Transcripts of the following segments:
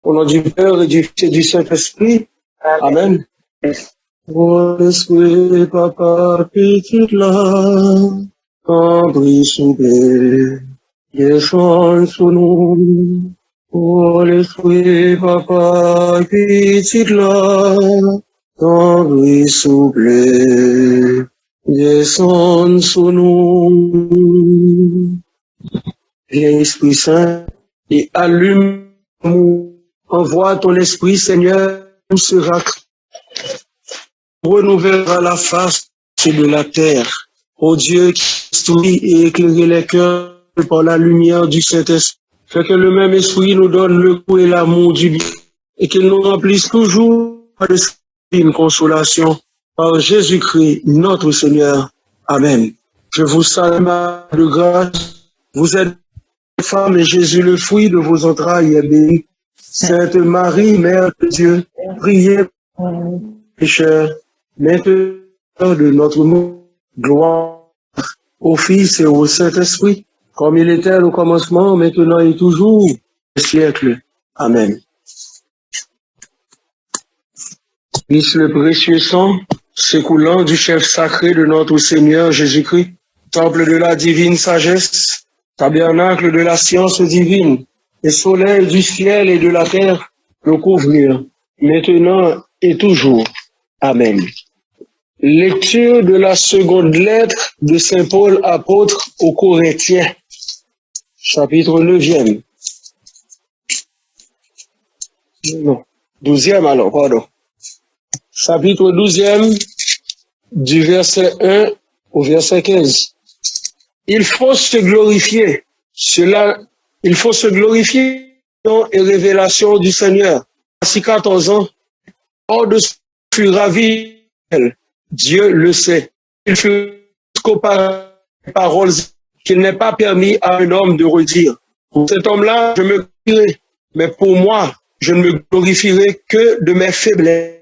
Au nom du Père et du Fils et du Saint-Esprit. Amen. Oh, l'esprit, papa, petite là, abri soubé, descend sous nous. Oh, l'esprit, papa, petite là, abri soubé, descend sous nous. Viens, Esprit Saint, et allume-nous. Envoie ton Esprit, Seigneur, nous sera renouvellera la face de la terre. Ô Dieu qui instruit et éclaire les cœurs par la lumière du Saint-Esprit, fait que le même Esprit nous donne le goût et l'amour du bien, et qu'il nous remplisse toujours de une consolation par Jésus-Christ, notre Seigneur. Amen. Je vous salue, Marie de grâce. Vous êtes femme et Jésus, le fruit de vos entrailles, est béni. Sainte Marie, Mère de Dieu, priez pour nous pécheurs, maintenant de notre mort. Gloire au Fils et au Saint-Esprit, comme il était au commencement, maintenant et toujours, au siècle. Amen. Puisse le précieux sang s'écoulant du chef sacré de notre Seigneur Jésus-Christ, temple de la divine sagesse, tabernacle de la science divine, et soleil du ciel et de la terre, le couvrir, maintenant et toujours. Amen. Lecture de la seconde lettre de Saint Paul apôtre aux Corinthiens, chapitre 9e. Non, 12e alors, pardon. Chapitre 12e, du verset 1 au verset 15. Il faut se glorifier. Il faut se glorifier et révélation du Seigneur. Voici 14 ans, hors de ce fut ravi. Dieu le sait. Il fut jusqu'aux paroles qu'il n'est pas permis à un homme de redire. Pour cet homme-là, je me glorifierai. Mais pour moi, je ne me glorifierai que de mes faiblesses.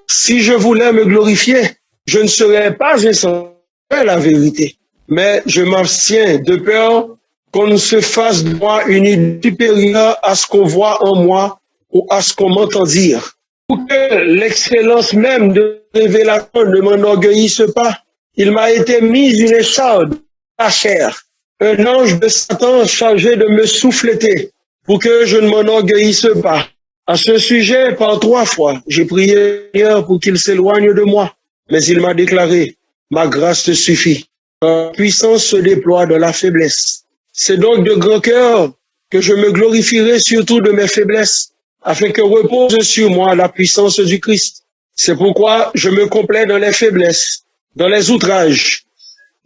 Si je voulais me glorifier, je ne serais pas insensible à la vérité. Mais je m'abstiens de peur qu'on ne se fasse de moi une idée supérieure à ce qu'on voit en moi ou à ce qu'on m'entend dire. Pour que l'excellence même de révélation ne m'enorgueillisse pas, il m'a été mis une écharde à chair, un ange de Satan chargé de me souffleter, pour que je ne m'enorgueillisse pas. À ce sujet, par 3 fois, j'ai prié pour qu'il s'éloigne de moi, mais il m'a déclaré, ma grâce te suffit. Ma puissance se déploie dans la faiblesse. C'est donc de grand cœur que je me glorifierai surtout de mes faiblesses, afin que repose sur moi la puissance du Christ. C'est pourquoi je me complais dans les faiblesses, dans les outrages,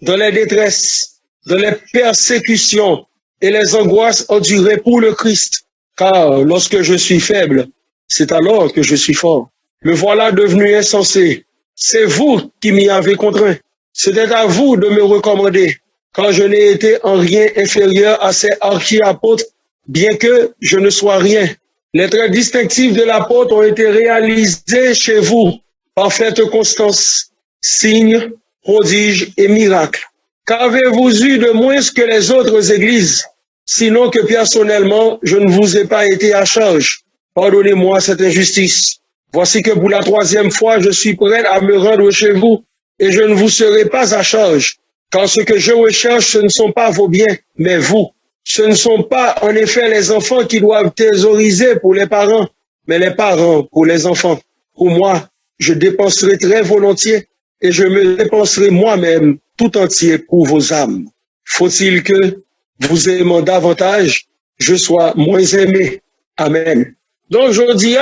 dans les détresses, dans les persécutions et les angoisses endurées pour le Christ. Car lorsque je suis faible, c'est alors que je suis fort. Me voilà devenu insensé. C'est vous qui m'y avez contraint. C'était à vous de me recommander, car je n'ai été en rien inférieur à ces archi-apôtres, bien que je ne sois rien. Les traits distinctifs de l'apôtre ont été réalisés chez vous, parfaite constance, signes, prodiges et miracles. Qu'avez-vous eu de moins que les autres églises, sinon que personnellement, je ne vous ai pas été à charge? Pardonnez-moi cette injustice. Voici que pour la 3e fois, je suis prêt à me rendre chez vous, et je ne vous serai pas à charge, car ce que je recherche, ce ne sont pas vos biens, mais vous. Ce ne sont pas, en effet, les enfants qui doivent thésauriser pour les parents, mais les parents pour les enfants. Pour moi, je dépenserai très volontiers, et je me dépenserai moi-même tout entier pour vos âmes. Faut-il que, vous aimant davantage, je sois moins aimé? Amen. Donc, je dis,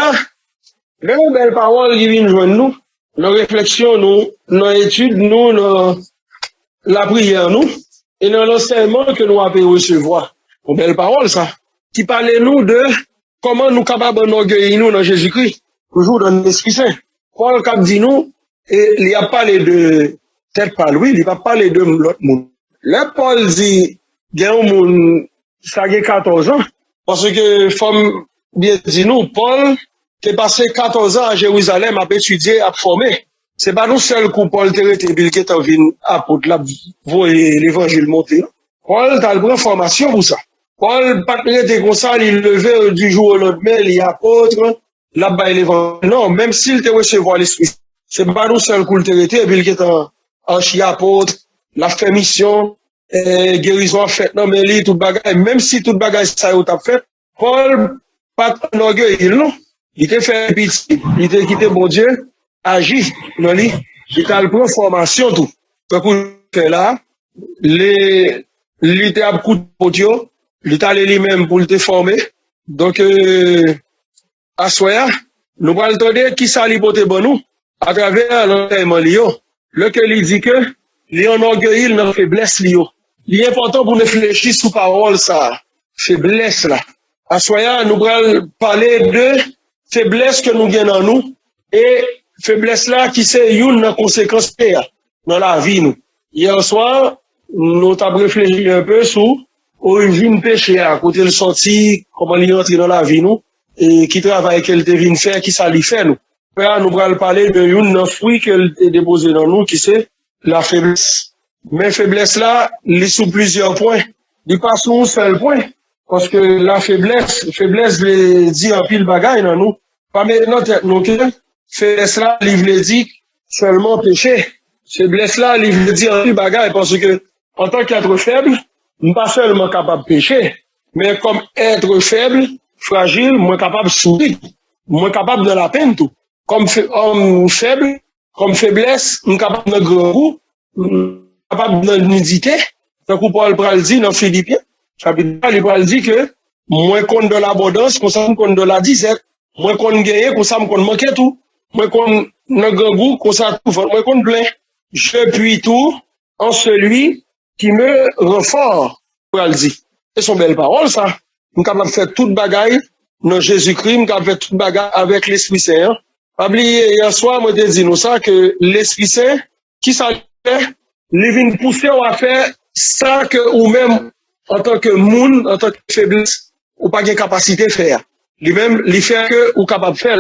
les belles paroles qui viennent joindre nous, nos réflexions, nous, nos études, nous, la prière, nous, et dans l'enseignement que nous avons recevoir. Une belle parole, ça. Qui parlait nous de comment nous capables d'orgueillir nous dans Jésus-Christ. Toujours dans l'Esprit Saint. Paul cap dit nous, et il a parlé de, peut-être pas lui, il a parlé de l'autre monde. Là, Paul dit, il y a un monde, ça a 14 ans. Parce que, femme, bien dit nous, Paul, qui est passé 14 ans à Jérusalem, à étudier, à former. C'est pas nous seuls que Paul était bil qui est en vin apôtre là, voyez l'évangile monter. Paul, t'as le prend formation pour ça. Paul, pas traité comme ça, il levait du jour au lendemain, il est apôtre, là-bas, il est non, même s'il te recevoir l'esprit, c'est pas nous seul pour le traiter, et puis il est en chien apôtre, la fait mission, guérison fait, non, mais il tout bagage, même si tout bagage ça a fait, Paul, pas d'orgueil, non. Il t'a fait pitié, il t'a quitté bon Dieu, agi, non, il t'a pris formation, tout. Donc, pour là, l'été a beaucoup de poteaux, l'état lui-même pour le former. Donc, à soya, nous allons entendre qui ça lui porte bon nous, à travers l'enterrement Lyon. Lequel il dit que, Lyon orgueil, il n'a faiblesse Lyon. Il est important pour nous réfléchir sur parole ça, faiblesse là. À soya, nous allons parler de faiblesse que nous gagnons en nous, et faiblesse là qui c'est une conséquence dans la vie nous. Hier soir, nous avons réfléchi un peu sur origine péché à côté de sorti, comment il entre dans la vie nous, et qui travaille qu'elle devine faire, qui ça lui fait nous. Après, nous allons parler de une fruit qu'elle a déposé dans nous, qui c'est la faiblesse. Mais faiblesse là, il est sous plusieurs points. Il pas sur un seul point. Parce que la faiblesse veut dire un pile bagaille dans nous. Pas maintenant tête nous que faiblesse là, il veut dire seulement péché. Faiblesse là, il veut dire un pile bagaille parce que en tant qu'être faible, pas seulement capable de pécher, mais comme être faible, fragile, moins capable de souffrir, moins capable de la peine tout. Comme homme faible, comme faiblesse, capable de grand goût, capable de nudité. C'est que Paul Pral dit dans Philippiens, chapitre 3, il Pral dit que moins qu'on de l'abondance, qu'on s'en qu'on de la disette, moins qu'on gagne, qu'on s'en qu'on manque tout, moins qu'on n'a grand goût, qu'on s'en tout, moins qu'on plein. Je puis tout en celui qui me rend fort, Pral dit. C'est son belle parole, ça. Nous capable de faire toute bagaille dans Jésus-Christ, nous capable de faire toute bagaille avec l'Esprit Saint. Pas oublier, hier soir, moi, je dit nous ça, que l'Esprit Saint, qui ça fait, les vins pousser à faire ça que, ou même, en tant que monde, en tant que faiblesse, ou pas de capacité de faire. Lui-même, lui fait que, ou capable de faire.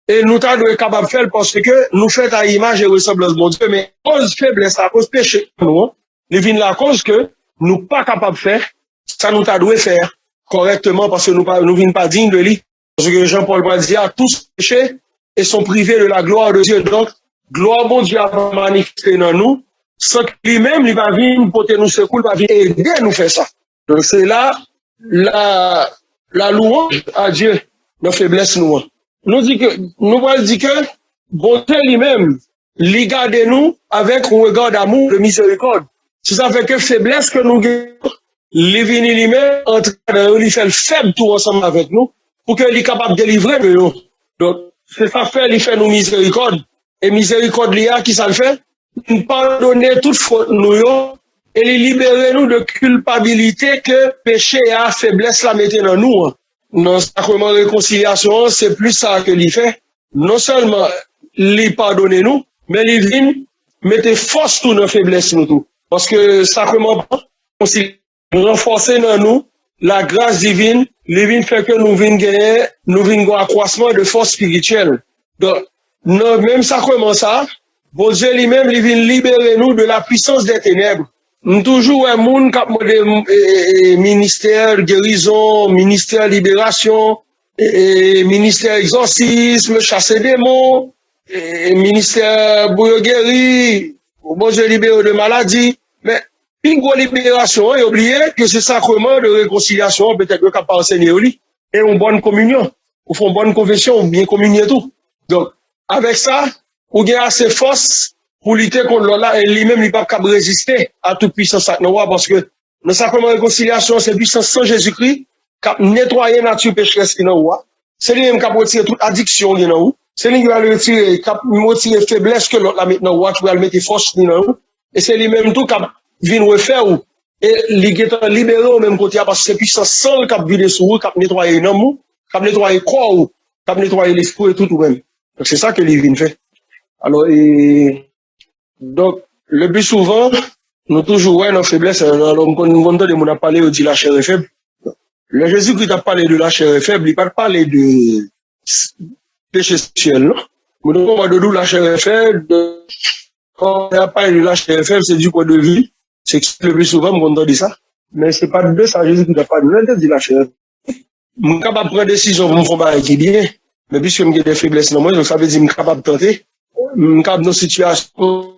Et nous t'avons capable de faire parce que nous faisons à image et ressemblance de mon Dieu, mais à cause faiblesse, à cause péché, nous, les vins la cause que nous pas capable de faire, ça nous t'a dû faire correctement parce que nous ne venons pas dignes de lui. Parce que Jean-Paul va dire, à tous péchés et sont privés de la gloire de Dieu. Donc, gloire bon Dieu a manifesté dans nous, sans que lui-même, il va venir porter nous secours, il va venir aider à nous faire ça. Donc, c'est là, la louange à Dieu, nos faiblesses nous. Nous allons dire que, bon Dieu lui-même, il garde nous avec un regard d'amour, de miséricorde. C'est ça fait que faiblesse que nous gagnons, il vient lui-même, il fait le faible tout ensemble avec nous, pour qu'il soit capable de délivrer de nous. Donc, c'est ça fait, il fait nous miséricorde. Et miséricorde, qui ça le fait? Nous pardonner toute faute nous, et libérer nous de culpabilité que péché et faiblesse la mettent dans nous. Dans le sacrement de réconciliation, c'est plus ça que l'il fait. Non seulement il pardonne nous, mais il vient mettre force tout nos faiblesses nous tout. Parce que sacrement renforcer dans nous la grâce divine, divine fait que nous venons gagner, nous venons un accroissement de force spirituelle. Donc, même sacrement ça, bon Dieu lui-même, il vient libérer nous de la puissance des ténèbres. Nous toujours un monde qui a ministère guérison, ministère libération, ministère exorcisme, chasser démons, ministère bouillon guéri, bon Dieu libéré de maladies. Mais une grosse libération, et oubliez que ce sacrement de réconciliation, peut-être que capable enseigner au lit, et une bonne communion, ou font bonne confession, ou bien communier tout. Donc, avec ça, ou bien assez force pour lutter contre l'autre, et lui-même, il n'est pas capable de résister à toute puissance, parce que le sacrement de réconciliation, c'est puissance sans Jésus-Christ, qui nettoyer la nature pécheresse qui est dans c'est lui-même qui a retiré toute addiction qui est dans c'est lui qui va le retirer, qui a retiré faiblesse que l'autre la met dans qui va le mettre force qui est dans et c'est lui-même tout qui vient refaire ou et il est libéré au même côté parce que c'est puissance seule qui a vidé sur vous, qui a nettoyé l'homme, qui a nettoyé le corps, qui a nettoyé l'esprit et tout ou même. Donc c'est ça que il vient faire. Alors donc le plus souvent nous toujours ouais nos faiblesses alors quand on a parlé on dit la chair est faible. Le Jésus qui t'a parlé de la chair est faible, il pas parlé de péché sexuel, non? Mais donc on va de d'où la chair est faible, quand on a parlé de la chair est faible, c'est du point de vue. C'est le plus souvent qu'on entend ça. Mais c'est pas de ça, Jésus qui n'a pas de dit la chair. Je suis capable de prendre des décisions pour me faire un qui bien. Mais puisque j'ai des faiblesses dans moi, donc ça veut dire que je suis capable de tenter. Je suis capable dans une situation.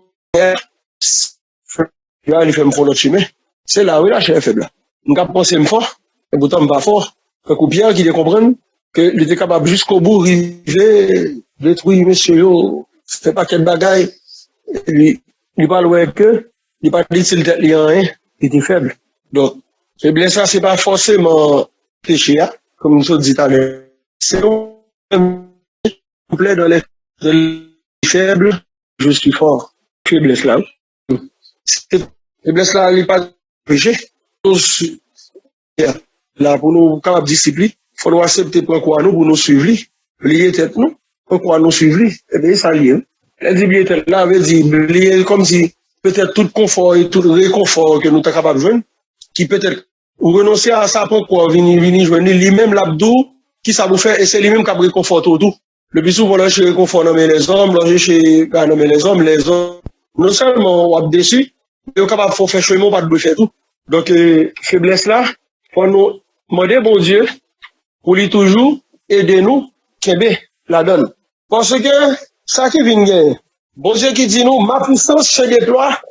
Il fait me prendre l'autre chemin. C'est là où la chair est faible. Je suis capable de penser fort. Et pourtant, je ne suis pas fort. Fait que Pierre qui comprenne qu'il était capable jusqu'au bout d'arriver, détruire monsieur, fait pas quel bagaille. Il parle ouais que, il parle dit s'il était rien, il était faible. Donc, faiblesse ça, c'est pas forcément péché, hein, comme nous dit tout à l'heure. C'est complet dans les faibles, je suis fort. Faiblesse là. Faiblesse là, il n'est pas péché. Là, pour nous, capables de discipline, il faut nous accepter pour quoi nous, pour nous suivre, lier tête nous, pour quoi nous suivre, et bien, ça lié. La lier tête là, veut dire, lier comme si, peut-être tout confort et tout réconfort que nous sommes capables de jouer, qui peut-être, ou renoncer à ça pour quoi, venir jouer, lui-même l'abdou, qui ça vous fait, et c'est lui-même qui a réconfort tout. Le plus souvent, là, chez réconfort, nommer les hommes, là, chez, nommer les hommes, non seulement, on a déçu, mais on est capable de faire chemin, pas de faire tout. Donc, faiblesse là, pour nous, demander bon Dieu pour lui toujours aider nous qu'aimer la donne. Parce que ça qui vient gagner, bon Dieu qui dit nous, ma puissance se déploie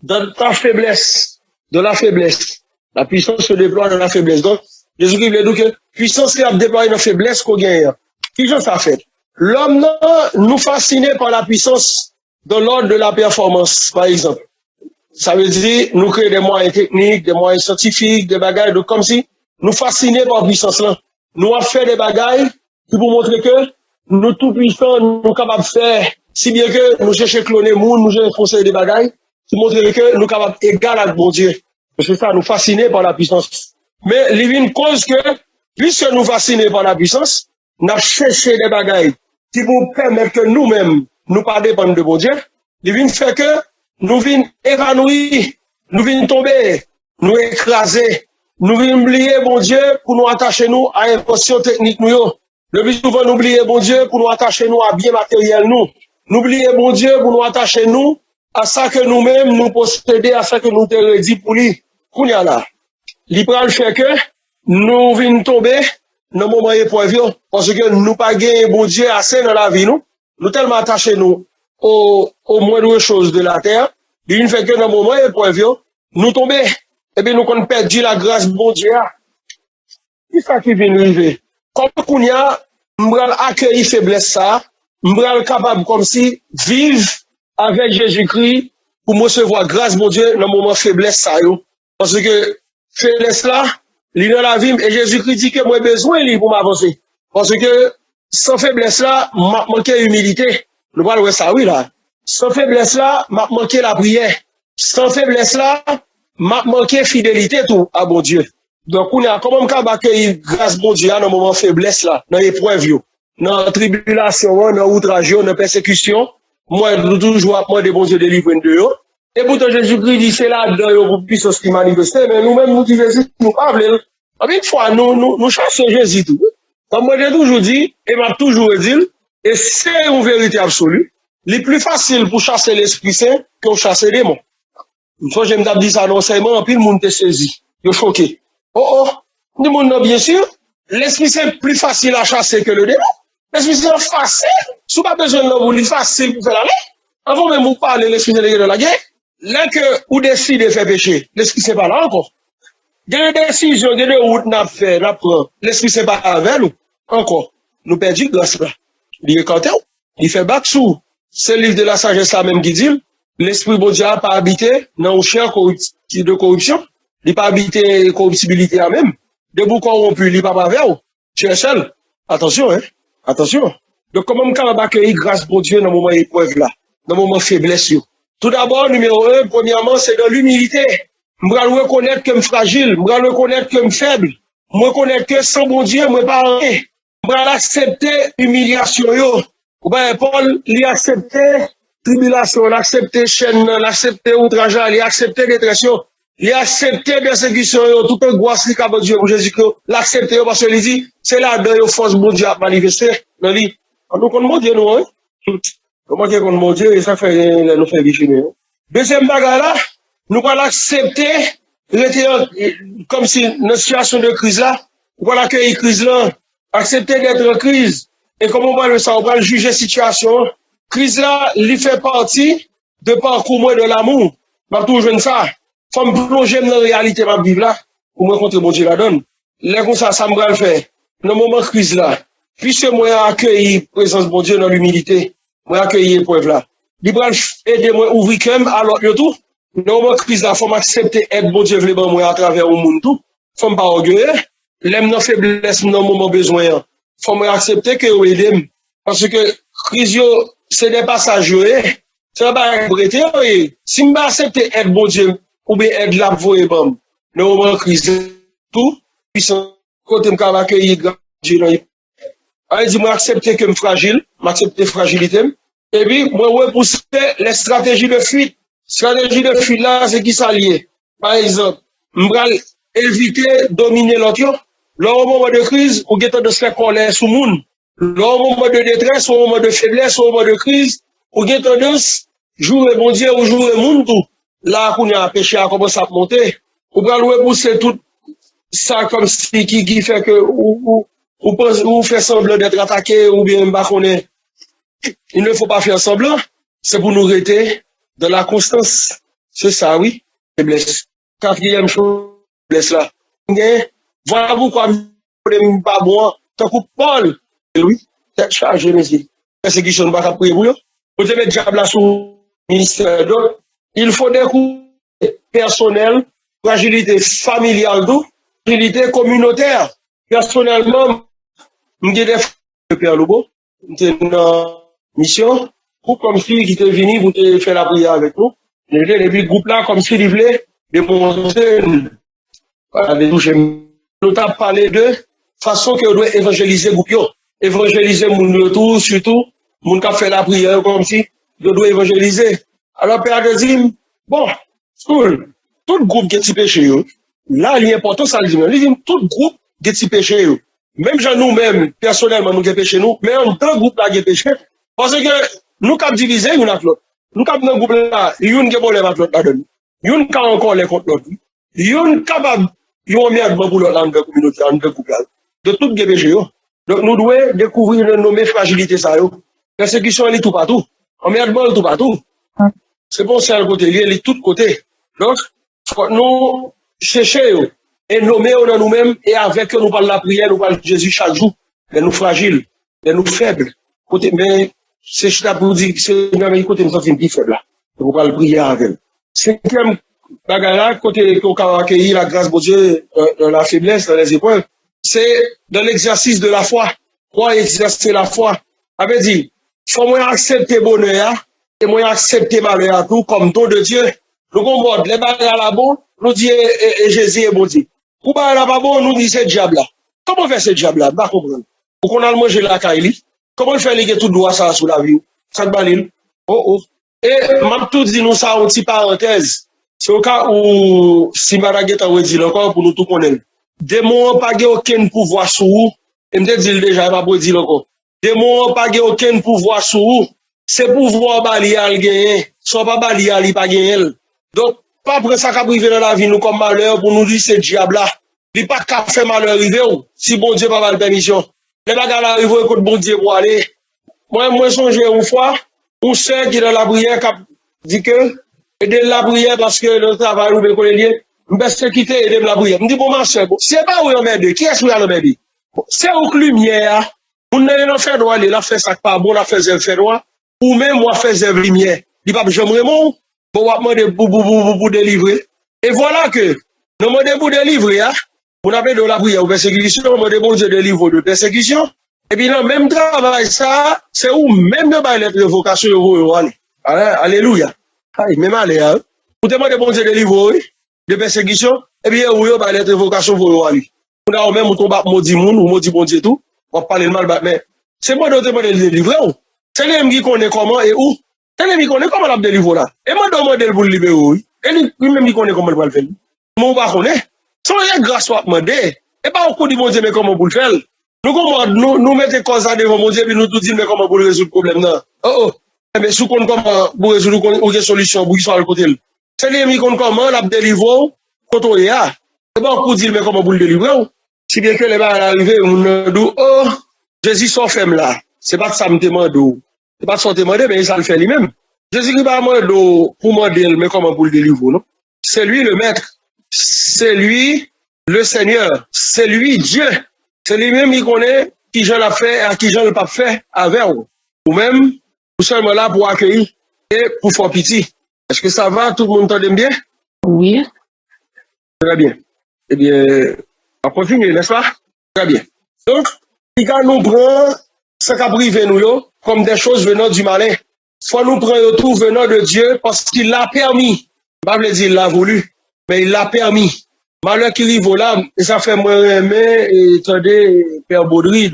dans ta faiblesse, de la faiblesse. La puissance se déploie dans la faiblesse. Donc, Jésus qui veut dire que puissance qui a déployé dans la faiblesse qu'on gagne. Qui j'en ça fait? L'homme nous fasciné par la puissance dans l'ordre de la performance, par exemple. Ça veut dire, nous créer des moyens techniques, des moyens scientifiques, des bagailles, de, comme si nous fascinés par la puissance là. Nous avons fait des bagailles qui pour montrer que nous tout puissants, nous capables de faire, si bien que nous cherchons cloner monde, nous cherchons foncer des bagailles, qui montre que nous capables égal avec bon Dieu. C'est ça, nous fascinés par la puissance. Mais il y a une cause que, puisque nous fascinés par la puissance, nous avons cherché des bagailles qui pour permettre que nous-mêmes, nous pas dépendre de bon Dieu. Il y a une fait que nous venons évanouir, nous venons tomber, nous écraser, nous venons oublier, bon Dieu, pour nous attacher nous à une position technique nous. Le plus souvent, nous oublier, bon Dieu, pour nous attacher nous à bien matériel nous. Nous oublier, bon Dieu, pour nous attacher nous à ça que nous-mêmes nous posséder, à ça que nous te redit pour lui. Qu'on y a là. L'Ibral fait que nous venons tomber dans le moment épreuve, parce que nous pas gagné, bon Dieu, assez dans la vie nous. Nous tellement attachés nous aux moindres choses de la terre, il fait que dans le moment épreuve, nous tomber, et bien nous qu'on perdu la grâce de bon Dieu. C'est ça qui vient nous arriver. Comme qu'on y a, m'bral accueillir faiblesse ça, m'bral capable comme si vivre avec Jésus-Christ pour me recevoir grâce mon Dieu dans le moment faiblesse ça yo. Parce que faiblesse là, il dans la vie et Jésus-Christ dit que moi besoin lui pour m'avancer. Parce que sans faiblesse là, m'a manqué humilité. Nous parlons ça oui là. Sans faiblesse là, m'a manqué la prière. Sans faiblesse là, m'a manqué fidélité tout à bon Dieu. Donc, on a comment on accueillir grâce bon Dieu dans le moment faiblesse là, dans l'épreuve, dans la tribulation, dans l'outrage, dans la persécution. Moi, je toujours apprendre de bon Dieu délivrer de eux. Et pourtant, Jésus-Christ dit, c'est là, dans le puissance qui manifeste, mais nous-mêmes, nous disons, Jésus, nous parlons. Une fois, nous chassons Jésus tout. Comme moi, j'ai toujours dit, et m'a toujours dit, et c'est une vérité absolue, le plus facile pour chasser l'Esprit Saint que chasser les démons. Une fois, j'aime dire ça dans l'enseignement, puis le monde te saisi. Yo choqué. Oh, nous monde bien sûr, l'esprit c'est plus facile à chasser que le démon. L'esprit c'est facile. Si vous pas besoin de vous, facile pour faire la guerre. Avant même vous parler l'esprit de la guerre, là que vous décidez de faire pécher, l'esprit c'est pas là encore. Il y a des décisions, il y a des routes n'a fait, n'a prend. L'esprit c'est pas avec nous encore. Nous perdons grâce là. Il est canté, il fait bac sous. C'est le livre de la sagesse là même qui dit, l'esprit bon Dieu n'a pas habité dans un chien de corruption. Il n'a pas habité corruptibilité à même. Debout corrompu, il n'a pas avec vous. Tu es seul. Attention, hein. Attention. Donc, comment on peut accueillir grâce pour Dieu dans le moment épreuve là, dans le moment faiblesse? Tout d'abord, numéro un, premièrement, c'est dans l'humilité. Je dois reconnaître que je suis fragile. Je dois reconnaître que je suis faible. Je dois reconnaître que sans bon Dieu, je ne pas rien. Je dois accepter l'humiliation. Paul, il a accepté tribulation, il a accepté chaîne, il a accepté outrage, il a accepté détresse. Il a accepté persécution, toute angoisse qui a Dieu pour Jésus-Christ. L'accepter parce qu'il dit, c'est là dedans force bon Dieu à manifester. Dans lui, nous connaissons mon Dieu, nous, hein. Comment dire qu'on mon Dieu, et ça fait, nous fait visionner. Deuxième bagarre là, nous allons accepter Comme si, dans une situation de crise là, voilà accueillir crise là, accepter d'être en crise, et comment on va le savoir, on va le juger situation. Crise là, il fait partie de parcours moi de l'amour. Je toujours ça. Faut me plonger dans la réalité de vivre là, pour me rencontrer mon Dieu la donne. Là, comme ça me va le faire. Dans le moment de crise là, puisque moi accueillir la présence de mon Dieu dans l'humilité, moi accueillir l'épreuve là. Il va aider moi à ouvrir quand même à l'autre tout. Dans le moment de crise là, faut m'accepter être bon Dieu vle ban moi à travers le monde tout. Faut me pas orgueilleux. L'aime dans faiblesse dans le moment besoin. Faut m'accepter que vous aidez. Parce que crise c'est des passages c'est pas prêter si me accepter être bon Dieu ou bien être la voie bam. Dans le moment de crise tout puissant côté me capable accueillir Dieu dans dit moi accepter que me fragile, m'accepter fragilité et puis moi repousser les stratégies de fuite. Stratégie de fuite là, c'est qui s'allier. Par exemple, m'bral éviter dominer l'autre. Lors au moment de crise, ou get de se faire colère sous monde. Lors au moment de détresse, au moment de faiblesse, au moment de crise, ou get tendance jouer bon Dieu ou jouer monde tout. Là qu'on a péché à commencer à monter. Ou bral repousser tout ça comme si qui fait que ou fait semblant d'être attaqué ou bien bah qu'on est. Il ne faut pas faire semblant. C'est pour nous rester de la constance. C'est ça, oui. Faiblesse. Quatrième chose, faiblesse là. Voilà pourquoi je pas bon. Tant que Paul, oui, tête chargée, monsieur. Persécution, ne va pas prier pour eux. Vous devez mettre diable là sous le ministère. Donc, il faut des coups personnels, fragilité familiale, fragilité communautaire. Personnellement, je dis des de Père Loubo, j'étais dans mission, groupe comme si qui était venu pour te faire la prière avec nous. Et puis, groupe là, comme si il voulait démontrer, avec nous, nous avons parlé de façon que doit évangéliser groupe, évangéliser mon tout, surtout, mon qui fait la prière comme si, je dois évangéliser. Alors, Père de dit, bon, tout groupe qui est péché, là, l'important, ça le dit, tout groupe qui est péché, même gens nous-mêmes, personnellement, nous qui péché nous, mais en deux groupes là qui péché, parce que nous qui divisé, nous avons l'autre. Nous qui dans groupe là, une qui est problème avec l'autre là-dedans. Une qui a encore les contre l'autre. Une capable, yon mis à pour l'autre dans la communauté, dans le groupe là. De tout qui péché, donc nous devons découvrir nos fragilités, ça, persécution, elle est tout partout. On met à tout partout. C'est bon, c'est un côté, il est tout côté. Donc, nous chercher et nommer nous-mêmes et avec nous parlons la prière, nous parlons de Jésus chaque jour. Mais nous fragiles, mais nous faibles. Côté, mais c'est ça pour dire que c'est un côté nous sommes plus faibles là. Nous parlons prière avec. Cinquième bagarre, côté qu'on a accueilli la grâce de Dieu dans la faiblesse, dans les épreuves, c'est dans l'exercice de la foi. Quoi exercer la foi? Avait dit, faut moi accepter bonheur et moi accepter malheur tout comme don de Dieu. Nous comprenons les bagarres là bon, nous dit et Jésus est bon Dieu. Ou bah là pas bon, nous dit c'est diable là. Comment faire ce diable là? Pas comprendre. Pour qu'on a mangé la caille, comment faire les tout droit ça sous la vie? Ça te balil. Oh oh. Et m'a tout dit nous ça en petite parenthèse. C'est au cas où si Maragueta a dit encore pour nous tout connaître. Démon pas aucun pouvoir sur vous. Et me dit déjà pas pour dire encore. Démon pas aucun pouvoir sur vous. C'est pouvoir bali al gagner. Soit pas bali al pas gagner. Donc pas après ça qu'a privé dans la vie nous comme malheur pour nous dire c'est diable là. Il pas qu'à faire malheur arriver si bon Dieu pas mal permission. Les bagarres arrivent écoute bon Dieu pour aller. Moi songe une fois, on sait qui dans la prière qui dit que aider la prière parce que le travail ou bien qu'on est lié, me se quitter aider la prière. Me dit bon ma soeur, c'est pas où on m'aide, qui est-ce qui va m'aider? C'est au lumière. On n'a rien fait droit, il a fait ça pas bon, il a fait zèle fait droit, ou même moi fait zèle lumière. Il pas j'aimerais mon pour demander pour délivrer. Et voilà que nous demandons pour délivrer, on avait de la prière ou persécution, on demande bon Dieu délivre de persécution. Et puis dans le même travail, ça, c'est où même de bailler les vocations vous aller. Alléluia. Même aller, hein. Vous demandez bon Dieu délivre de persécution, et bien où bailler les vocations vous aller. On a même on bat maudit moun ou maudit bon Dieu tout, on parler le mal mais c'est moi de demander le délivrer. C'est lui qui connaît comment et où. C'est lui qui connaît comment la délivrer là. Et moi demande pour le libérer. Et lui même qui connaît comment il va le faire. Moi pas connaît. Sans rien grâce soit demander. Et pas au coup du bon Dieu mais comment pour le faire. Nous mettons cause à devant mon Dieu, puis nous tout disons, mais comment pour résoudre le problème, non? Oh, oh. Mais sous comment pour résoudre une solution, pour qu'il soit à côté. C'est lui qui compte comment, la délivre, Quand on est là, c'est bon pour dire, mais comment vous le délivrer? Si bien que les balles arrivent, on dit, oh, Jésus s'en fait là. C'est pas que ça me demande, c'est pas que ça me demande, mais ça le fait lui-même. Jésus qui va me demander pour me dire, mais comment vous le délivrer, non? C'est lui le maître. C'est lui le Seigneur. C'est lui Dieu. C'est lui-même qui connaît qui j'en a fait et qui j'en ai pas fait avec vous. Ou même, nous sommes là pour accueillir et pour faire pitié. Est-ce que ça va? Tout le monde entend bien? Oui. Très bien. Eh bien, on continue, n'est-ce pas? Très bien. Donc, quand nous prenons ce qu'a privé nous, comme des choses venant du malin, soit nous prenons tout venant de Dieu parce qu'il l'a permis. Pas veut dire il l'a voulu, mais il l'a permis. Malheur qui arrive là, et ça fait moins aimer, et attendez, Père Baudry,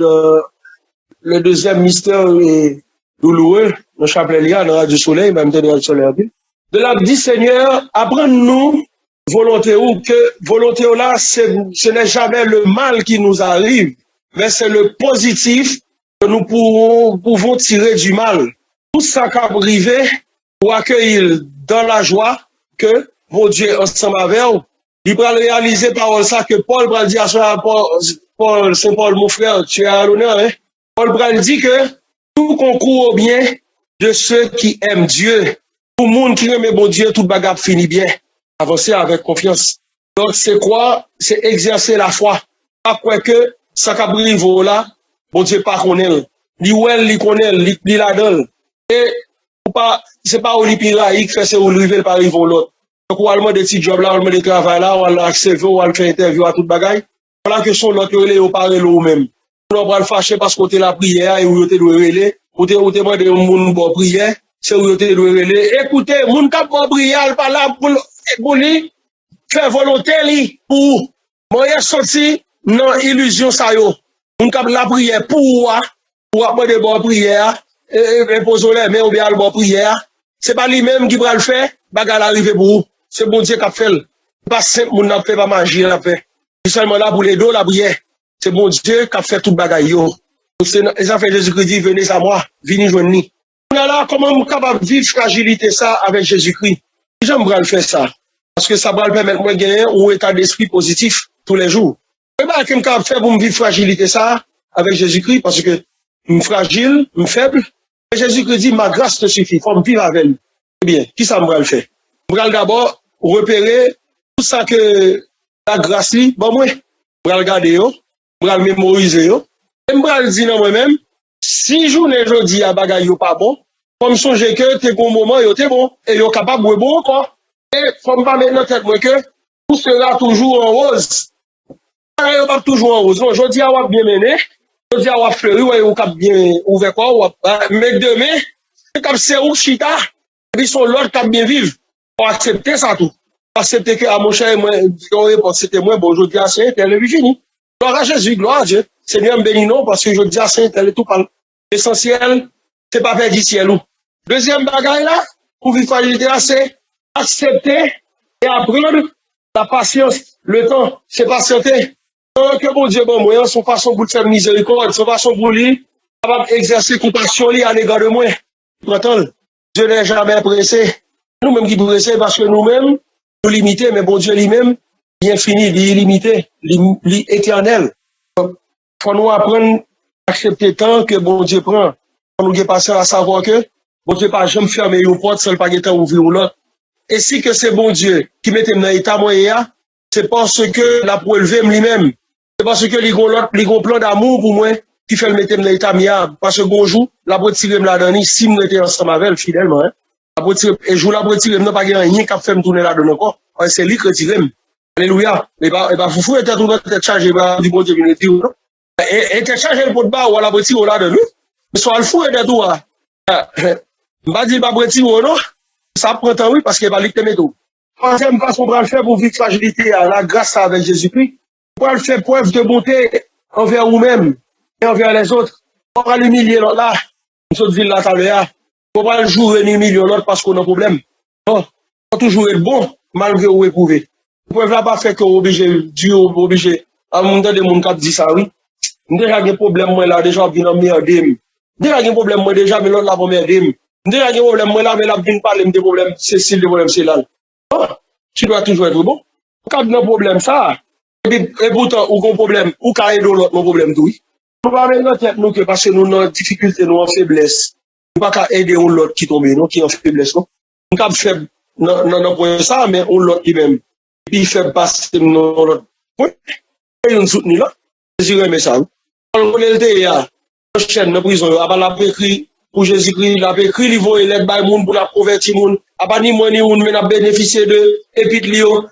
le deuxième mystère douloureux, le chapelet lié dans Radio Soleil, même dans Radio Soleil. De la dit Seigneur, apprends-nous volonté ou que volonté là, ce n'est jamais le mal qui nous arrive, mais c'est le positif que nous pouvons tirer du mal. Tout ça qui arrive pour accueillir dans la joie que mon Dieu ensemble avec vous. Il va réaliser par ça que Paul va dire à Paul, Saint Paul, mon frère, tu es à l'honneur, hein? Paul va dire que tout concourt au bien de ceux qui aiment Dieu. Tout le monde qui aime bon Dieu, tout bagarre finit bien. Avancer avec confiance. Donc, c'est quoi? C'est exercer la foi. Pas quoi que ça cabrive là, bon Dieu pas connaît. Li wel, li connaît, li la donne. Et c'est pas au lipiraïque, fait c'est au rivel par rivon l'autre. Donc, on a le des petits jobs là, on a le travail là, on a l'accepter, on a faire interview à toute bagaille. Voilà que son l'autre relé au parler l'eau même. On va le fâcher parce qu'on te la prière et où te doit relé, ou te demande de moun bon prière, c'est où te doit relé. Écoutez, moun kap bon prière, pas là pour lui, faire volonté li, pour, moyen sorti, non illusion ça yo. Moun kap la prière pour apprendre de bon prière, et poser les mains ou bien le bon prière. C'est pas lui-même qui va le faire, bagal arrive pour vous. C'est bon Dieu qui a fait. Pas simple, moun n'a fait pas magie, n'a fait. C'est seulement là pour les dos, la prière. C'est bon Dieu qui a fait tout bagaille yo. C'est ça fait Jésus-Christ dit, venez à moi, venez joindre nous. On est là, comment on est capable de vivre fragilité ça avec Jésus-Christ? J'aimerais le faire ça. Parce que ça va me permettre de gagner un état d'esprit positif tous les jours. Et bien, qu'est-ce que je faire pour me vivre fragilité ça avec Jésus-Christ? Parce que je suis fragile, je suis faible. Et Jésus-Christ dit, ma grâce te suffit, il faut me vivre avec lui. Eh bien, qui ça me va le faire? Je vais d'abord repérer tout ça que la grâce li, bon moi, je vais regarder yo, je vais mémoriser yo. Et je vais dire dans moi-même, si journée jeudi à bagay yo pas bon, comme songer que t'es bon moment yo t'es bon, et yo capable de bon encore. Et faut pas mettre dans tête moi que tout sera toujours en rose. Yo pas toujours en rose. Non, jeudi a bien mené, jeudi a fleuri, ou cap bien ouvert quoi, mais demain, cap c'est ou chita, et puis son l'autre cap bien vivre. Faut accepter ça tout. Accepter que à mon cher moi c'était moi bon jeudi à Saint elle est Virginie. Gloire à Jésus, gloire à Dieu. Seigneur béni non parce que jeudi à Saint elle est tout parle. L'essentiel c'est pas faire du ciel ou. Deuxième bagaille là, pour vivre fragilité c'est accepter et apprendre la patience, le temps, c'est patienter. Que bon Dieu bon moi, son façon pour faire miséricorde, son façon pour lui capable d'exercer compassion à l'égard de moi. Pourtant, Dieu n'est jamais pressé. Nous-mêmes qui pressés parce que nous-mêmes nous limités, mais bon Dieu lui-même, bien fini, illimité, éternel. Faut nous apprendre à accepter tant que bon Dieu prend. Faut nous passer à savoir que bon Dieu pas jamais fermer une porte, seul pas temps ouvrir l'autre. Et si que c'est bon Dieu qui mette dans l'état moyen, c'est parce que la pour élever lui-même. C'est parce que les gon plan d'amour pour moi qui fait le mettre dans l'état mien. Parce que bonjour, la pour tirer me la donner si me était ensemble avec elle fidèlement. Hein. Et je la pour tirer me pas rien qui fait me tourner là dedans encore. C'est lui qui retire. Alléluia. Et bah foufou était tout tête chargé du bon Dieu vient dire. Et tête chargé pour bas ou la pour tirer là dedans. Mais soit le fou était tout. M'a dit pas pour tirer non. Ça prend temps, oui, parce qu'il va lui te tout. Troisième façon pour le faire pour vivre fragilité à la grâce avec Jésus-Christ, pour le faire preuve de bonté envers vous-même et envers les autres. On va l'humilier l'autre là, une autre ville là, t'as l'air. On va le jouer et humilier l'autre parce qu'on a un problème. Non, on toujours être bon, malgré ou éprouvé. Vous pouvez pas faire que vous obligé, Dieu obligé. À un moment donné, mon cap dit ça, oui. Déjà, il y a un problème, moi là, déjà, bien en merde. Déjà, il y a un problème, moi déjà, mais l'autre là, pour merde. Déjà, il y a un problème, moi là, mais là, bien parler des problèmes, c'est le problème, c'est là. Oh, tu dois toujours être bon. Quand il y a un problème, ça, et pourtant, ou un problème, ou quand il y a l'autre problème, tout. Nous ne pouvons pas mettre notre tête, nous, que parce que nous avons difficulté, nous avons faiblesse. Nous ne pouvons pas aider l'autre qui tombe, nous, qui est en faiblesse, non. Nous sommes faibles, non, point ça, mais on l'autre lui-même. Et puis, il fait passer l'autre. Oui, et nous soutenons là. Jésus remet ça. On est le là. Chaîne de prison, il a écrit pour Jésus-Christ, il a écrit, il va aider les gens pour la convertir, il a ni moi ni une, mais il a bénéficié de, et puis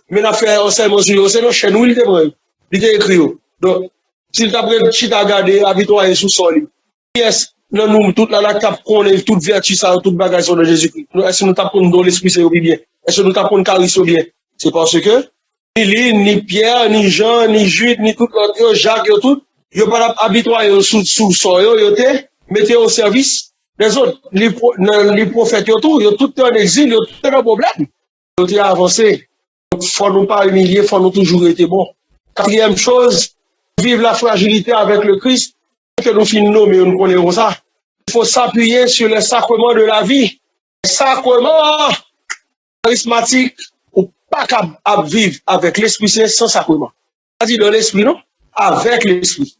mais il a fait un serment sur eux. C'est nos chaînes où il était vrai. Il était écrit. Donc, s'il t'a pris, si t'as gardé, habitué sous sol. Yes, non, nous, toute la cap qu'on est, toute vertu, ça, toute bagage sur Jésus-Christ. Est-ce que nous t'apprenons dans l'esprit, c'est bien? Est-ce que nous t'apprenons charisme bien? C'est parce que, ni Lee, ni Pierre, ni Jean, ni Jude, ni tout l'autre, Jacques, tout, yo pas habitué sous sol, yo te, mettez au service des autres. Les prophètes, yo tout en exil, yo tout en problème. Yo te avancé. Faut nous pas humilier, faut nous toujours être bon. Quatrième chose, vivre la fragilité avec le Christ, que nous finissons, mais nous connaissons ça. Il faut s'appuyer sur les sacrements de la vie. Les sacrements charismatiques, ou pas capable de vivre avec l'Esprit Saint sans sacrement. Pas dit dans l'Esprit, non? Avec l'Esprit.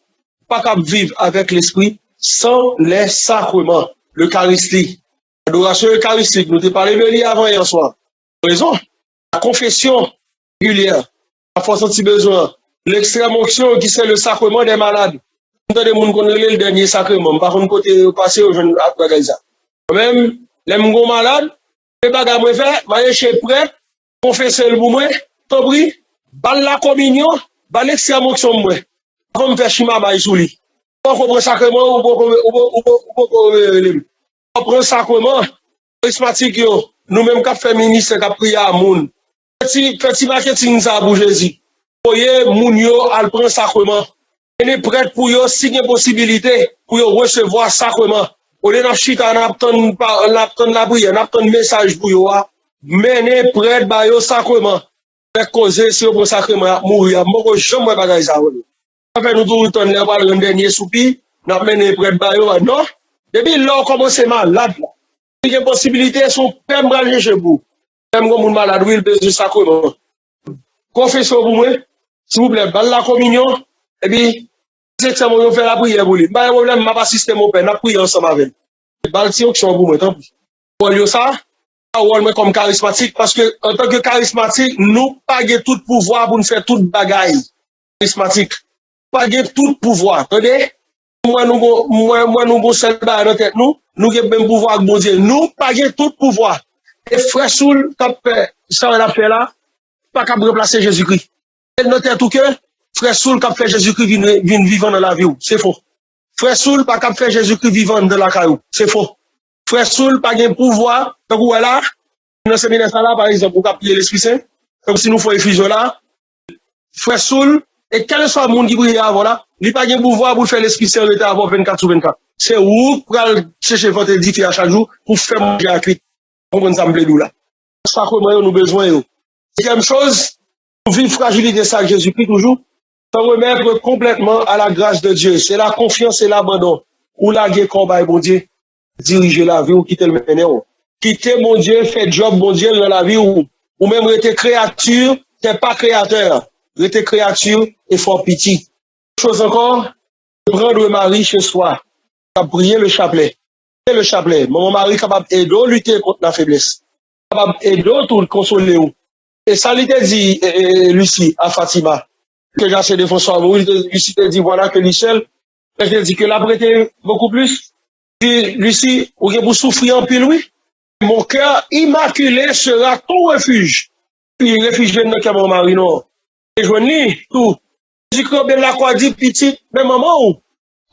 Pas capable de vivre avec l'Esprit sans les sacrements. L'Eucharistie. L'adoration eucharistique. Nous t'ai parlé de lui avant hier soir. Raison. La confession régulière. La force anti-besoin. L'extrême onction qui c'est le sacrement des malades. Nous avons des gens qui connaissent le dernier sacrement. Par contre, côté passé au jeune Bagaïsa. Même, les gens malades, les bagages me fait, va aller chez prêtre, confesser le boumoué, t'obri, bal la communion, bal l'extrême onction moi. Quand me fait chima baï sous lui. On comprend sacrement, on prend sacrement, charismatique yo, nous-mêmes qui fait ministre, qui prié à moun. Petit marketing ça pour Jésus. Voyez, moun yo, al prend sacrement. On est prêt pour yo, signer possibilité, pour yo recevoir sacrement. On est dans chita, on attend la prière, on attend message pour yo, mener prêt ba yo sacrement. Fait causer si yo prend sacrement, mourir, moi, jamais bagay ça. Après, nous tout retourner voir le dernier soupir, nous mené près de Bayo, non? Depuis là, on commence malade, là. Il y a une possibilité, son père me chez vous. Même quand on est malade, oui, il besoin de sacrement. Confessez-vous pour moi, s'il vous plaît, balle la communion, et puis, c'est que on fait la prière pour lui. Pas de problème, je vais pas assister mon père, on a prié ensemble avec lui. Balle si on pour moi, tant pis. Pour lui, ça, moi comme charismatique, parce que, en tant que charismatique, nous pas tout pouvoir pour nous faire toute bagaille. Charismatique. Pas tout pouvoir. Attendez? Moi, nous, seul dans la tête, nous avons même pouvoir avec bon Dieu. Nous, pas tout pouvoir. Et frère Soul, ça, on a fait là, pas qu'à remplacer Jésus-Christ. Et notez tout que, frère Soul, qui fait Jésus-Christ vient vivant dans la vie. C'est faux. Frère Soul, pas qu'à faire Jésus-Christ vivant dans la caillou. C'est faux. Frère Soul, pas de pouvoir. Donc, voilà, dans le séminaire là, par exemple, pour appuyer l'Esprit Saint, comme si nous faisons effusion là, frère Soul, et quel soit le monde qui brille avant là, il n'y a pas de pouvoir pour faire l'Esprit Saint avant 24 sur 24. C'est où pour chercher votre édifice à chaque jour pour faire manger à cuit. On va nous là. Ça, comment nous avons besoin. Deuxième chose, pour vivre fragilité ça Jésus-Christ toujours, se remettre complètement à la grâce de Dieu. C'est la confiance et l'abandon. Ou la guerre combat, bon Dieu, diriger la vie ou quitter le ménage. Quitter mon Dieu, faire job, mon Dieu, dans la vie ou même rester créature, t'es pas créateur. Rester créature et fort pitié. Chose encore, prendre Marie chez soi, prier le chapelet. Le chapelet. Mon mari capable d'aider lutter contre la faiblesse. Capable d'aider tout consoler. Et ça lui dit, Lucie, à Fatima, que j'ai assez de François, Lucie te dit, voilà que Michel, elle dit que l'a prêté beaucoup plus. Puis, Lucie, ou pour souffrir en pile, oui. Mon cœur immaculé sera ton refuge. Puis, réfugié de mon mari, non. Et je dis, tout. Je dis que la quoi dit petit, mais maman, ou?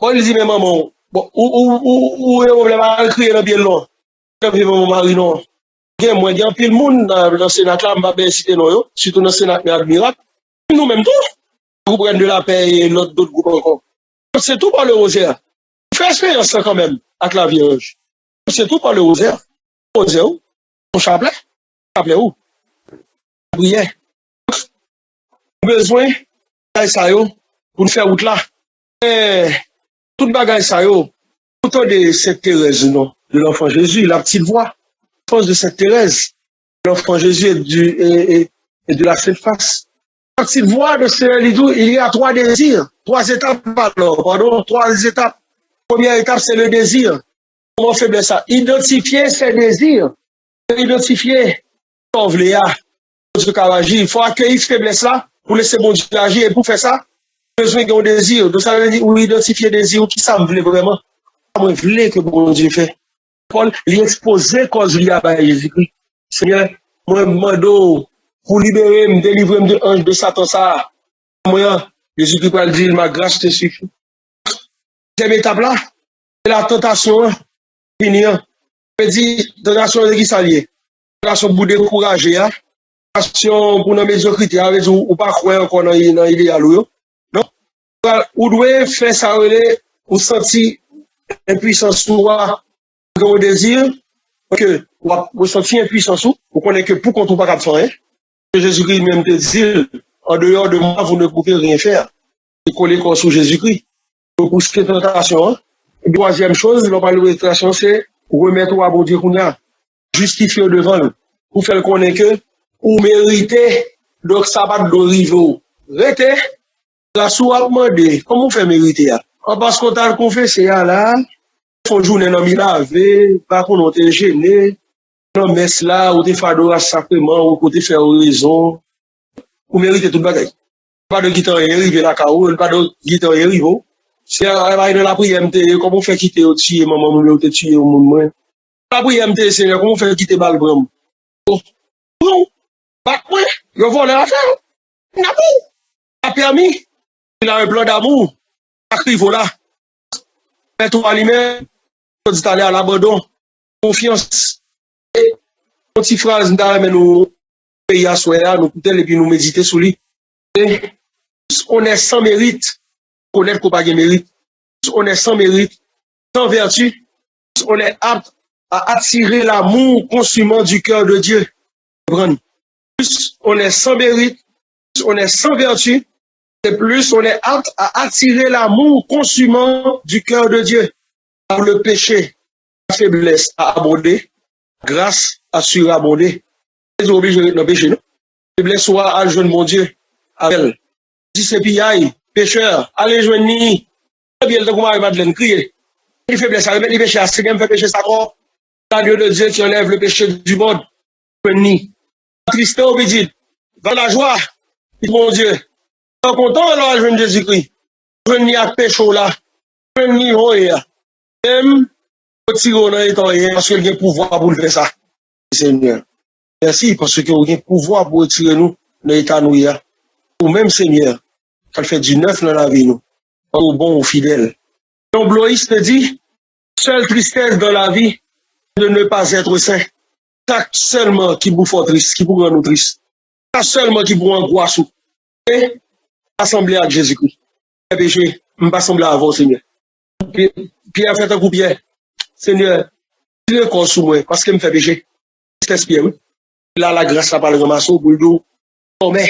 Moi, il dit, mais maman, bon, ou, on va crier dans bien long. Je mon mari, non. Moi, il y a un pile monde dans le Sénat là, je vais citer non, surtout dans le Sénat, mais admirable. Nous même tout. Vous prenez de la paix et d'autres groupes encore. C'est tout par le rosaire. Fais expérience quand même, avec la Vierge. C'est tout par le rosaire. Rosaire où? Ton chapelet? Chapelet où? Prière. Besoin, ça yo, pour nous faire route là. Toute bagaille ça yo, autant de cette Thérèse, non, de l'enfant Jésus, la petite voix, force de cette Thérèse, l'enfant Jésus et de la Sainte Face. Quand il voit de ce lidou, il y a trois désirs, trois étapes, pardon, trois étapes. Première étape, c'est le désir. Comment faire ça? Identifier ses désirs. Identifier son vléa. Il faut accueillir faiblesse là pour laisser bon Dieu agir. Et pour faire ça, besoin d'un désir. Donc ça veut dire, ou identifier désir, qui ça me voulait vraiment. Moi, je voulais que bon Dieu fait. Paul, il exposait cause liée à Jésus-Christ. Seigneur, moi, je demande pour libérer, me délivrer de l'ange de Satan, ça. Moi, Jésus-Christ va dire, ma grâce te suffit. Deuxième étape là, c'est la tentation, finir. Je dis, tentation de qui ça lié? Tentation pour décourager, tentation pour nos médiocrité, ou pas croire qu'on a l'idéal, non? Ou doit faire ça, ou sentir impuissance soi, comme désir, que, ou sentir impuissance, ou connaître que pour qu'on ne pas faire, Jésus-Christ même te dit, en dehors de moi, vous ne pouvez rien faire. C'est coller comme sur Jésus-Christ. Pour cette tentation, et troisième chose, l'on parle de tentation, c'est remettre à bon Dieu qu'on a, justifier devant lui, pour faire connaître que, ou mériter, donc ça va de riveau. Rete, la sou a demandé, comment on fait mériter? Parce qu'on t'a confessé, là, faut journée dans mi lavé, pas qu'on t'est gêné, non, mais là, ou t'es fado à sacrement, ou t'es fait raison, ou mériter tout le bagage. Pas de guitare arrivé la carreau, pas de guitare arrivé. C'est la prière, comment on fait quitter au tuer, maman, ou te tuer au monde. La prière, c'est comment on fait quitter Balbram. Non, pas quoi, je vois l'affaire. N'a pas permis. Il a un plan d'amour. Arrive là. Mets-toi à lui-même. Quand tu allé à l'abandon. Confiance. Et, une petite phrase, nous pays à soi, nous écouter et puis nous méditer sur lui. Et, on est sans mérite. Connaître qu'on n'a pas de mérite. On est sans mérite, sans vertu, on est apte à attirer l'amour consumant du cœur de Dieu. Plus on est sans mérite, plus on est sans vertu, et plus on est apte à attirer l'amour consumant du cœur de Dieu. Par le péché, la faiblesse a abondé, grâce a surabondé. Les obligés de péché, non? Faiblesse soit à jeune mon Dieu, avec elle. Si c'est piaille, pécheur, allez joindre ni. Bien le comment Madeleine crier. Il fait blesser, il péché, c'est même fait péché ça quoi. La Dieu de Dieu qui enlève le péché du monde. Ni. Triste obédit. Dans la joie, mon Dieu. En content alors je Jésus-Christ. Je n'y a péché là. Je n'y a même petit on est rien parce qu'il y a pouvoir pour le faire ça. Seigneur. Merci parce que vous avez pouvoir pour retirer nous dans l'état nous ya. Ou même Seigneur, ça fait du neuf dans la vie nous. Au bon ou fidèle. Donc Bloïs te dit, seule tristesse dans la vie de ne pas être saint. C'est seulement qui vous fait triste, qui vous rend nous triste. C'est seulement qui vous angoisse. Et assembler à Jésus-Christ. Le péché, je ne pas assembler avant, Seigneur. Pierre fait un coup Pierre. Seigneur, tu le corps sous moi, parce qu'il me fait péché. C'est Pierre, oui. Là, la grâce, là, par le ramasseau, pour le dos. Oh, mais,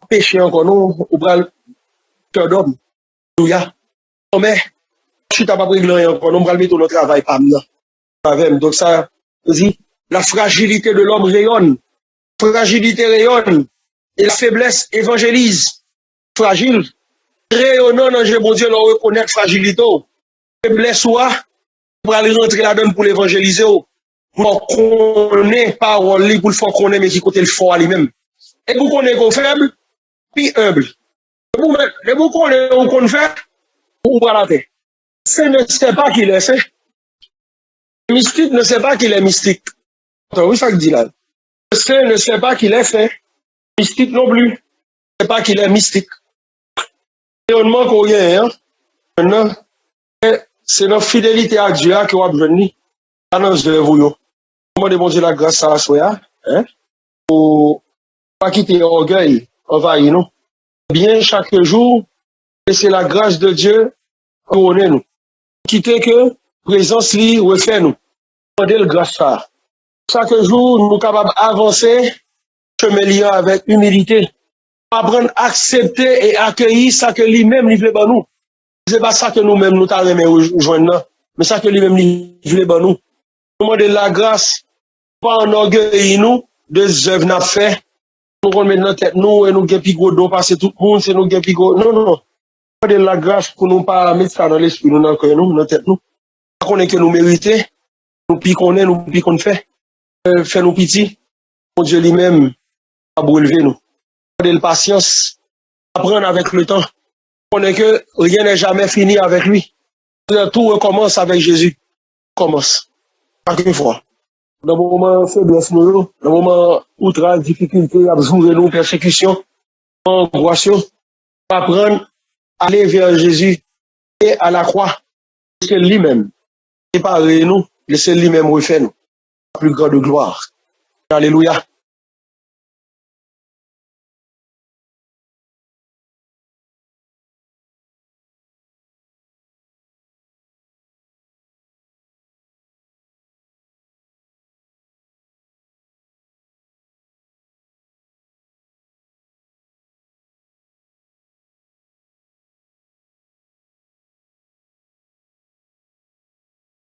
péché encore, non, au bras, cœur d'homme. Oh, mais, je suis pas régler encore, non, on va mettre notre travail par moi. Donc, ça, dit, la fragilité de l'homme rayonne. Fragilité rayonne. Et la faiblesse évangélise. Fragile. Rayonnant dans bon Dieu, leur reconnaître fragilité. Faiblesse, soit, pour aller rentrer là-dedans pour l'évangéliser. Pour connaître parole, pour le faire connaître, mais qui côté le fort à lui-même. Et pour qu'on est faible, puis humble. Et pour qu'on est qu'on fait, ou pas la tête. C'est ne sait pas qu'il est, c'est. Mystique ne sait pas qu'il est mystique. Oui, ça que dit là. C'est ne sait pas qu'il est fait. Mystique non plus. Ne sait pas qu'il est mystique. Et on manque rien, hein. Maintenant, c'est notre fidélité à Dieu qui va venir. Annonce de vous. Comment demander la grâce à soi, hein? Pour pas quitter l'orgueil, envahir nous. Bien chaque jour, et c'est la grâce de Dieu couronner nous. Quitter que présence li refait nous. Demander le grâce ça. Chaque jour, nous sommes capables d'avancer, chemin liant avec humilité. Apprendre à accepter et accueillir ça que lui-même lui veut nous. C'est pas ça que nous-mêmes nous t'arrêtons rejoindre, mais ça que lui-même lui veut nous. Demander la grâce, pas en orgueil nous, des œuvres n'a fait, Nous on met dans tête nous et nous gain pigo don passer tout le monde c'est nous gain pigo. Non non. De la grâce pour nous pas mettre ça dans l'esprit nous dans cœur nous dans tête nous. Qu'on est que nous mériter, nous puis qu'on fait. Fait nous petit. Mon Dieu lui-même a relever nous. De la patience, apprendre avec le temps. On est que rien n'est jamais fini avec lui. Tout recommence avec Jésus. Commence. Chaque fois. Dans le moment faiblesse nous, dans le moment outrage, difficulté, abjour nous, persécution, angoisse, apprendre à aller vers Jésus et à la croix. C'est lui-même. Préparez nous, laissez lui-même refaire nous. La plus grande gloire. Alléluia.